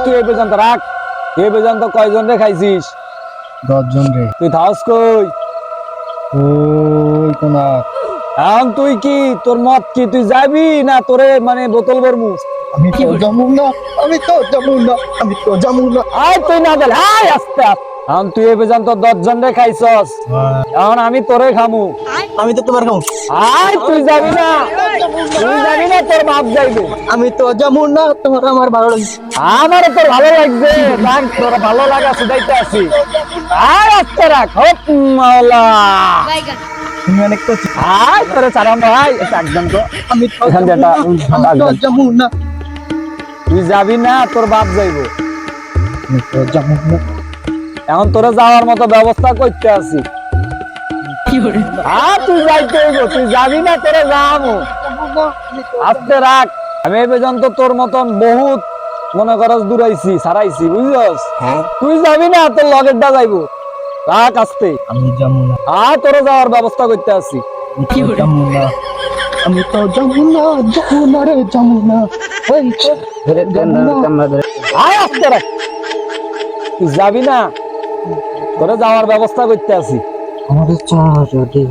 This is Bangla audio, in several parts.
তুই এ পর্যন্ত রাখ, এ পর্যন্ত কয়জন রে খাইছিস? 10 জন রে। তুই থাকস কই? ওই কোনা। এখন তুই কি, তোর মত কি, তুই যাবি না তোরে মানে বোতল ভরমু? আমি তো যাবো না, আমি তো যাবো না, আমি তো যাবো না। আয় তুই না গেলে আয় আস্তে আস্তে। এখন তুই এ পর্যন্ত 10 জন রে খাইছস, এখন আমি তোরে খামু। আমি তো তোমার খাও। আয় তুই যাবি না, তুই যাবি না, তোর বাপ যাইবে। আমি তো যাবো না, তোমার আমার ভালো লাগে। আমারও তোর ভালো লাগবে, দেখ তোর ভালো লাগা শুধাইতে আছি। আয় আস্তে রাখ, হোপ মাওলা। তুমি অনেক করছো। আয় তোরে চারাম ভাই, এটা একদম তো আমি তো এখান যাবো যেটা না, আমি তো যাবো না। তুই যাবি না, তোর বাপ যাইবো। আমি তো যাবো না। এখন তোরে যাওয়ার মতো ব্যবস্থা করতে আছি। তুই যাইতে হইব, তুই যাবি না, তোরে যাবো। আস্তে রাখ, আমি এই পর্যন্ত তোর মতন বহুত মনে করস দূরাইছি, সারাইছি, বুঝছস? তুই যাবি না, তোর লগেরটা যাইবো। রাখ আস্তে। আমি যাবো না, তোরে যাওয়ার ব্যবস্থা করতে আছি। আমি তো যাবো না, আমি তো যাবো না, যাবো না রে, যাবো না। ওই যাবো না। আয় আস্তে রাখ, তুই যাবি না, তোরে যাওয়ার ব্যবস্থা করতে আছি। আমাদের যদি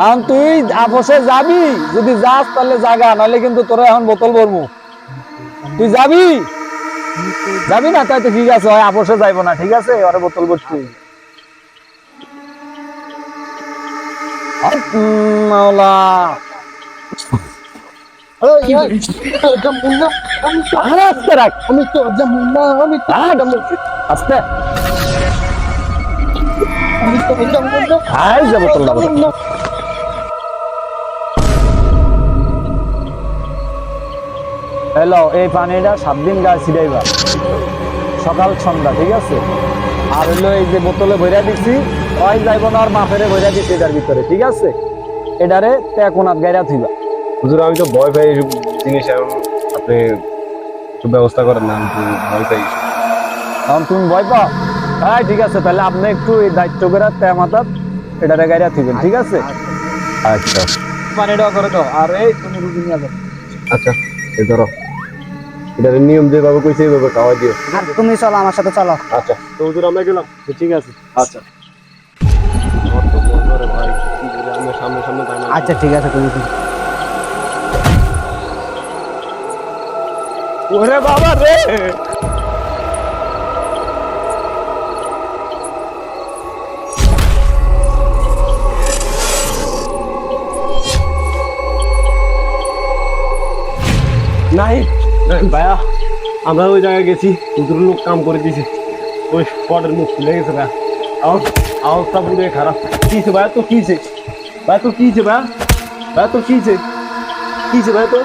এখন তুই আপসে যাবি, যদি যাস তাহলে জাগা, নাহলে কিন্তু তোরা এখন বোতল ভরমু। তুই যাবি, যাবি না তাই তো ঠিক আছে, হয় আপসে যাইবো না, ঠিক আছে, ওরে বোতল ভরছি। মাওলা যাবো না, আস্তে রাখ, আমি তো যাবো না, আমি তো আস্তে। যাবো না। আয় যা বোতল না। হ্যালো, এই পানিটা 7 দিন গায়ে ছিটাইবা, সকাল সন্ধ্যা, ঠিক আছে? আর হলো এই যে বোতলে ভইরা দিছি, ওই যাইব না, আর মাফেরে ভইরা দিছি এটার ভিতরে, ঠিক আছে? এটারে তেকোনাত গাইরা থইবা। হুজুর আমি তো ভয় পাই এইসব জিনিস, এখন আপনি একটু ব্যবস্থা করেন না, আমি তো ভয় পাই। এখন তুমি ভয় পাও? হ্যাঁ ঠিক আছে, তাহলে আপনি একটু এই দায়িত্ব করে তেমাতাত এটারে গাইরা থইবেন, ঠিক আছে? আচ্ছা পানিটা করে দাও, আর এই তুমি রুগী নিয়ে যাও। আচ্ছা, এই ধরো, এটার নিয়ম যেভাবে কইছে এইভাবে খাওয়াই দিও। আর তুমি চলো, আমার সাথে চলো। আচ্ছা তো হুজুর আমরা গেলাম। ঠিক আছে, আচ্ছা। আমার তো মন ধরে ভাই, কি বলে আমরা সামনে সামনে তাই না। আচ্ছা ঠিক আছে, তুমি ওরে বাবা রে, নাই ভাইয়া, আমরা ওই জায়গায় গেছি, হুজুর লোক কাম করে দিয়েছে, ওই স্পটের মুখ খুলে গেছে ভাইয়া। আওয়াজটা পুরো খারাপ। কিছে ভাইয়া, তো কিছে ভাইয়া, তো কিছে ভাইয়া, ভাইয়া তো কিছে, কিছে ভাইয়া তো